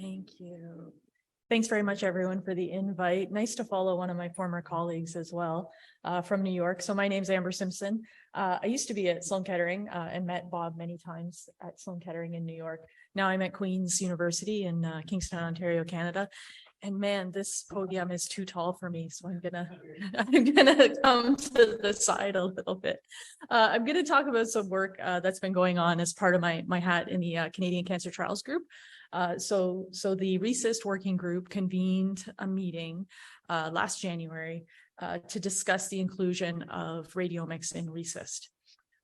Thank you. Thanks very much, everyone, for the invite. Nice to follow one of my former colleagues as well from New York. So my name's Amber Simpson. I used to be at Sloan Kettering and met Bob many times at Sloan Kettering in New York. Now I'm at Queen's University in Kingston, Ontario, Canada. And man, this podium is too tall for me, so I'm gonna come to the side a little bit. I'm gonna talk about some work that's been going on as part of my hat in the Canadian Cancer Trials Group. So the RECIST working group convened a meeting last January to discuss the inclusion of radiomics in RECIST.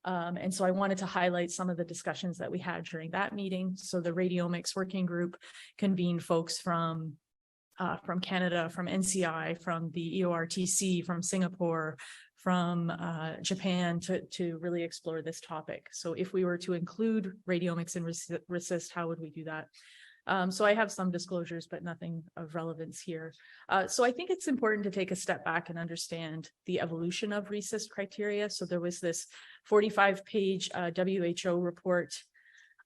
And so I wanted to highlight some of the discussions that we had during that meeting. So the radiomics working group convened folks from Canada, from NCI, from the EORTC, from Singapore, from Japan to really explore this topic. So if we were to include radiomics in RECIST, how would we do that? So I have some disclosures, but nothing of relevance here. So I think it's important to take a step back and understand the evolution of RECIST criteria. So there was this 45-page WHO report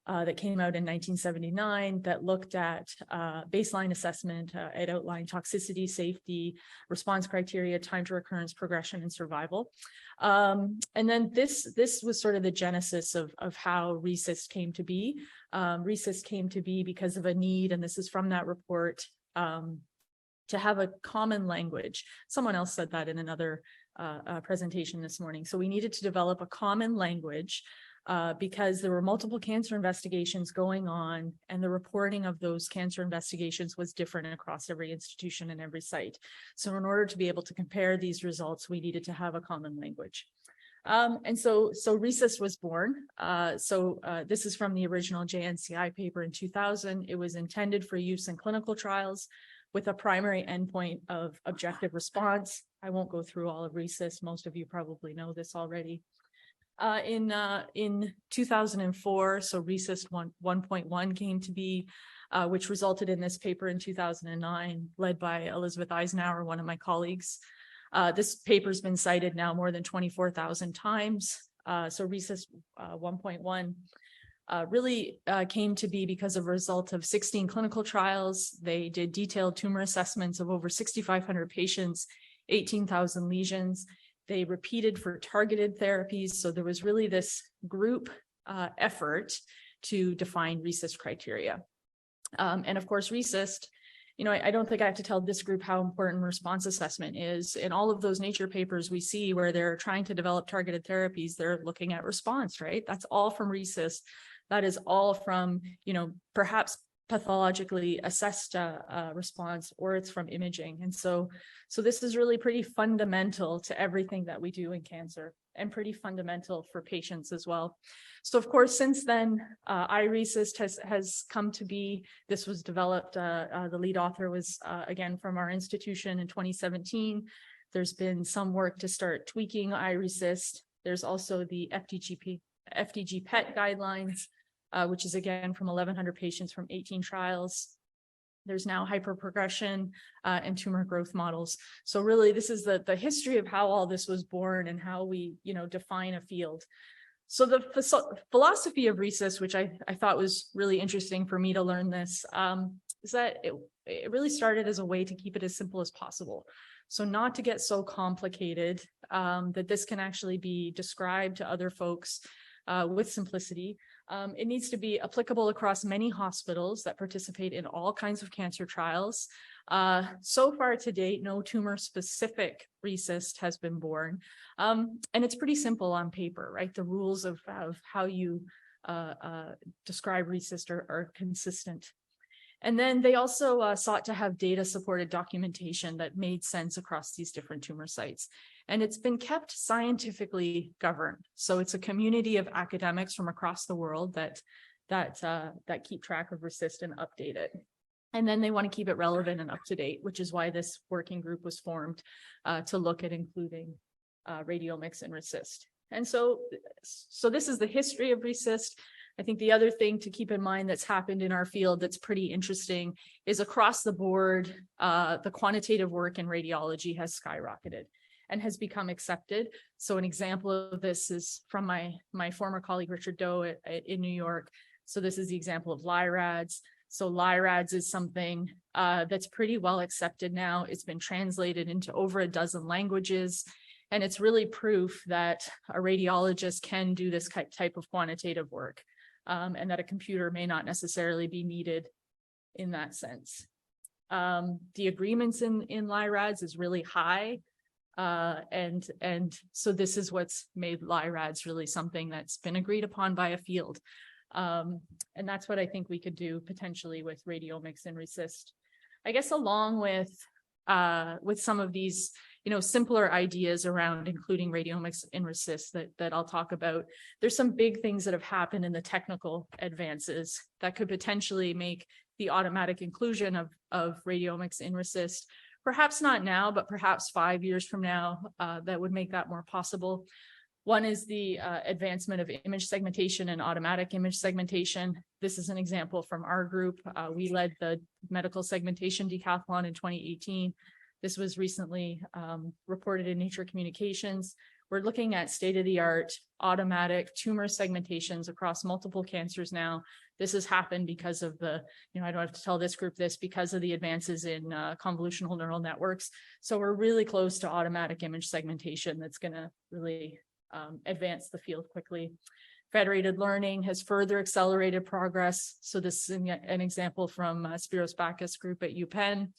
that came out in 1979 that looked at baseline assessment. It outlined toxicity, safety, response criteria, time to recurrence, progression, and survival. And then this was sort of the genesis of how RECIST came to be. RECIST came to be because of a need, and this is from that report, to have a common language. Someone else said that in another presentation this morning. So we needed to develop a common language because there were multiple cancer investigations going on, and the reporting of those cancer investigations was different across every institution and every site. So in order to be able to compare these results, we needed to have a common language. And so RECIST was born. This is from the original JNCI paper in 2000. It was intended for use in clinical trials with a primary endpoint of objective response. I won't go through all of RECIST. Most of you probably know this already. In 2004, so RECIST 1.1 came to be, which resulted in this paper in 2009, led by Elizabeth Eisenhower, one of my colleagues. This paper's been cited now more than 24,000 times. So RECIST 1.1 really came to be because of a result of 16 clinical trials. They did detailed tumor assessments of over 6,500 patients, 18,000 lesions. They repeated for targeted therapies. So there was really this group effort to define RECIST criteria. And of course, RECIST, I don't think I have to tell this group how important response assessment is. In all of those Nature papers we see where they're trying to develop targeted therapies, they're looking at response, right? That's all from RECIST. That is all from, perhaps pathologically assessed response, or it's from imaging. And so this is really pretty fundamental to everything that we do in cancer, and pretty fundamental for patients as well. So of course, since then, iRECIST has come to be. This was developed, the lead author was again from our institution in 2017. There's been some work to start tweaking iRECIST. There's also the FDG PET guidelines, which is again from 1,100 patients from 18 trials. There's now hyperprogression and tumor growth models. So really, this is the history of how all this was born and how we, define a field. So the philosophy of RECIST, which I thought was really interesting for me to learn this, is that it really started as a way to keep it as simple as possible. So not to get so complicated, that this can actually be described to other folks with simplicity. It needs to be applicable across many hospitals that participate in all kinds of cancer trials. So far to date, no tumor-specific RECIST has been born. And it's pretty simple on paper, right? The rules of how you describe RECIST are consistent. And then they also sought to have data-supported documentation that made sense across these different tumor sites. And it's been kept scientifically governed. So it's a community of academics from across the world that keep track of RECIST and update it. And then they want to keep it relevant and up to date, which is why this working group was formed to look at including radiomics and RECIST. And so this is the history of RECIST. I think the other thing to keep in mind that's happened in our field that's pretty interesting is across the board, the quantitative work in radiology has skyrocketed and has become accepted. So an example of this is from my former colleague, Richard Doe in New York. So this is the example of LIRADS. So LIRADS is something that's pretty well accepted now. It's been translated into over a dozen languages, and it's really proof that a radiologist can do this type of quantitative work, and that a computer may not necessarily be needed in that sense. The agreements in LIRADS is really high. And so this is what's made LIRADS really something that's been agreed upon by a field. And that's what I think we could do potentially with radiomics and RECIST. I guess along with some of these, simpler ideas around including radiomics and RECIST that I'll talk about, there's some big things that have happened in the technical advances that could potentially make the automatic inclusion of radiomics in RECIST, perhaps not now, but perhaps 5 years from now, that would make that more possible. One is the advancement of image segmentation and automatic image segmentation. This is an example from our group. We led the medical segmentation decathlon in 2018. This was recently reported in Nature Communications. We're looking at state-of-the-art automatic tumor segmentations across multiple cancers now. This has happened because of the, I don't have to tell this group this, because of the advances in convolutional neural networks. So we're really close to automatic image segmentation that's going to really advance the field quickly. Federated learning has further accelerated progress. So this is an example from Spiros Backus group at UPenn,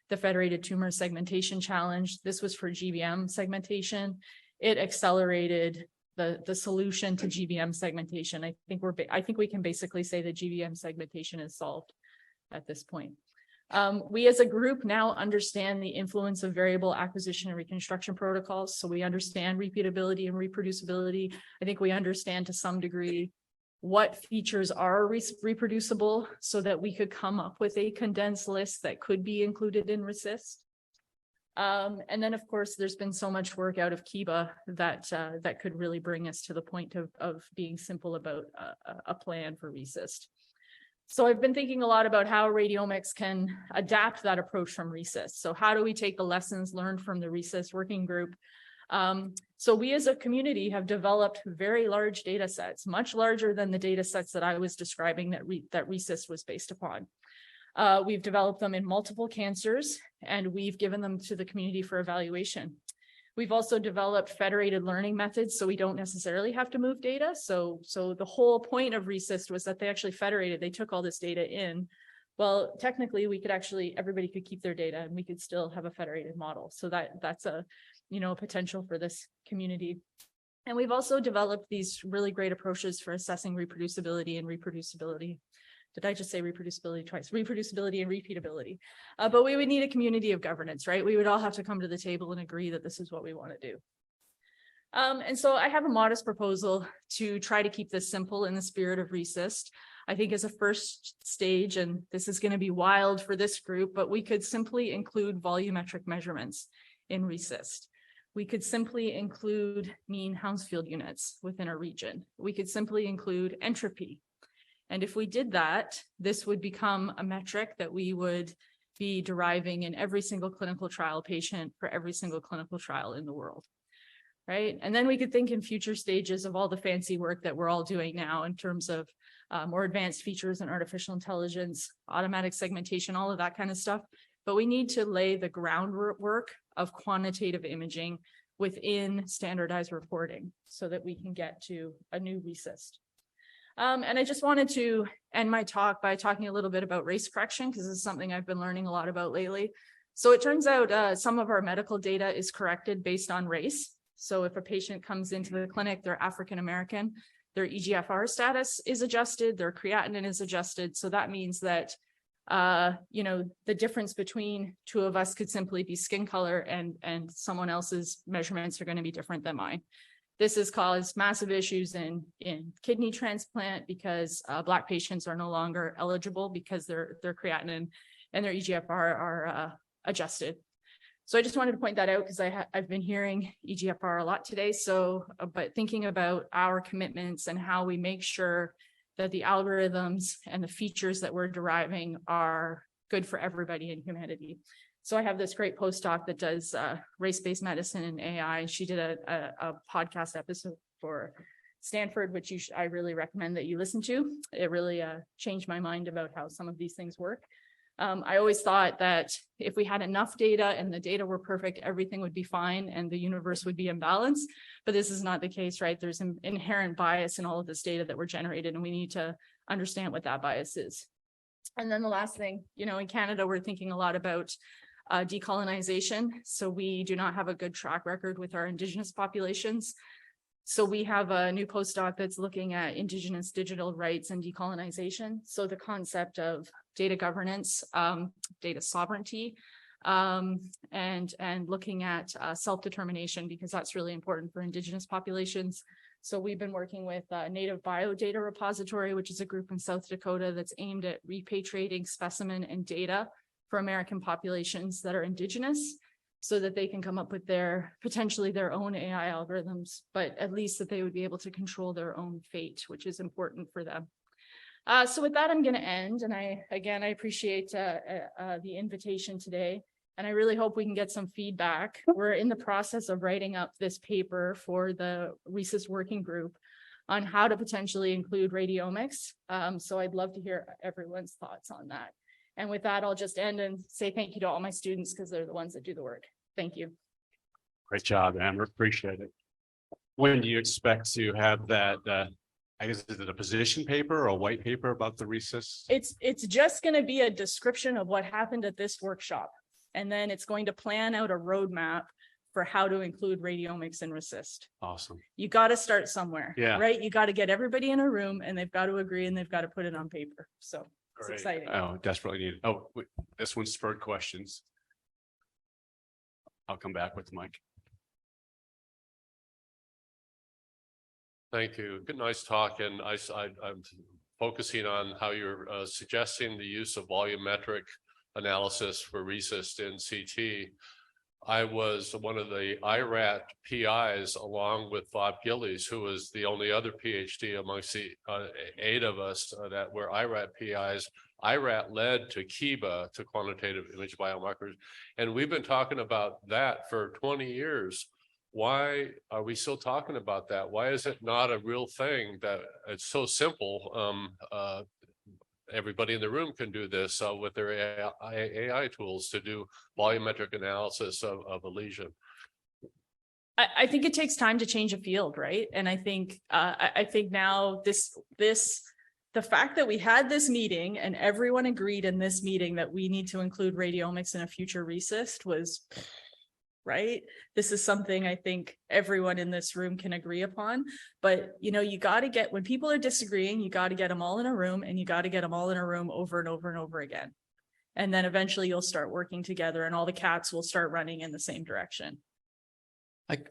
the Federated Tumor Segmentation Challenge. This was for GBM segmentation. It accelerated the solution to GBM segmentation. I think we can basically say that GBM segmentation is solved at this point. We as a group now understand the influence of variable acquisition and reconstruction protocols. So we understand repeatability and reproducibility. I think we understand to some degree what features are reproducible so that we could come up with a condensed list that could be included in RECIST. And then, of course, there's been so much work out of Kiba that could really bring us to the point of being simple about a plan for RECIST. So I've been thinking a lot about how radiomics can adapt that approach from RECIST. So how do we take the lessons learned from the RECIST working group? So we as a community have developed very large data sets, much larger than the data sets that I was describing that RECIST was based upon. We've developed them in multiple cancers, and we've given them to the community for evaluation. We've also developed federated learning methods, so we don't necessarily have to move data. So the whole point of RECIST was that they actually federated. They took all this data in. Well, technically, everybody could keep their data, and we could still have a federated model. So that's a potential for this community. And we've also developed these really great approaches for assessing reproducibility and reproducibility. Did I just say reproducibility twice? Reproducibility and repeatability. But we would need a community of governance, right? We would all have to come to the table and agree that this is what we want to do. And so I have a modest proposal to try to keep this simple in the spirit of RECIST. I think as a first stage, and this is going to be wild for this group, but we could simply include volumetric measurements in RECIST. We could simply include mean Hounsfield units within a region. We could simply include entropy. And if we did that, this would become a metric that we would be deriving in every single clinical trial patient for every single clinical trial in the world, right? And then we could think in future stages of all the fancy work that we're all doing now in terms of more advanced features and artificial intelligence, automatic segmentation, all of that kind of stuff. But we need to lay the groundwork of quantitative imaging within standardized reporting so that we can get to a new RECIST. And I just wanted to end my talk by talking a little bit about race correction, because this is something I've been learning a lot about lately. So it turns out some of our medical data is corrected based on race. So if a patient comes into the clinic, they're African-American, their EGFR status is adjusted, their creatinine is adjusted. So that means that, the difference between two of us could simply be skin color, and someone else's measurements are going to be different than mine. This has caused massive issues in kidney transplant because Black patients are no longer eligible because their creatinine and their EGFR are adjusted. So I just wanted to point that out because I've been hearing EGFR a lot today. So, but thinking about our commitments and how we make sure that the algorithms and the features that we're deriving are good for everybody in humanity. So I have this great postdoc that does race-based medicine and AI. She did a podcast episode for Stanford, which I really recommend that you listen to. It really changed my mind about how some of these things work. I always thought that if we had enough data and the data were perfect, everything would be fine and the universe would be in balance. But this is not the case, right? There's an inherent bias in all of this data that we're generated, and we need to understand what that bias is. And then the last thing, in Canada, we're thinking a lot about decolonization. So we do not have a good track record with our Indigenous populations. So we have a new postdoc that's looking at Indigenous digital rights and decolonization. So the concept of data governance, data sovereignty, and looking at self-determination, because that's really important for Indigenous populations. So we've been working with Native Biodata Repository, which is a group in South Dakota that's aimed at repatriating specimen and data for American populations that are Indigenous, so that they can come up with potentially their own AI algorithms, but at least that they would be able to control their own fate, which is important for them. So with that, I'm going to end. And I appreciate the invitation today. And I really hope we can get some feedback. We're in the process of writing up this paper for the RESIS working group on how to potentially include radiomics. So I'd love to hear everyone's thoughts on that. And with that, I'll just end and say thank you to all my students, because they're the ones that do the work. Thank you. Great job, Amber. Appreciate it. When do you expect to have that? I guess, is it a position paper or a white paper about the RESIS? It's just going to be a description of what happened at this workshop. And then it's going to plan out a roadmap for how to include radiomics and RESIST. Awesome. You got to start somewhere, Yeah. right? You got to get everybody in a room and they've got to agree and they've got to put it on paper. So it's exciting. Oh, desperately needed. Oh, wait, this one spurred questions. I'll come back with the mic. Thank you. Good, nice talk. And I'm focusing on how you're suggesting the use of volumetric analysis for RESIST in CT. I was one of the IRAT PIs along with Bob Gillies, who was the only other PhD amongst the 8 of us that were IRAT PIs. IRAT led to KIBA, to quantitative image biomarkers. And we've been talking about that for 20 years. Why are we still talking about that? Why is it not a real thing that it's so simple? Everybody in the room can do this with their AI tools to do volumetric analysis of a lesion. I think it takes time to change a field, right? And I think now the fact that we had this meeting and everyone agreed in this meeting that we need to include radiomics in a future RESIST was right. This is something I think everyone in this room can agree upon. But, you got to when people are disagreeing, you got to get them all in a room, and you got to get them all in a room over and over and over again. And then eventually you'll start working together and all the cats will start running in the same direction.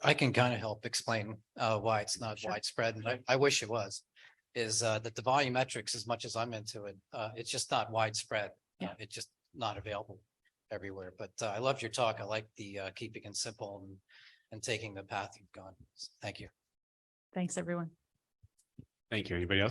I can kind of help explain why it's not widespread, and I wish it was, is that the volumetrics, as much as I'm into it, it's just not widespread. Yeah. It's just not available everywhere. But I loved your talk. I like the keeping it simple and taking the path you've gone. Thank you. Thanks, everyone. Thank you. Anybody else?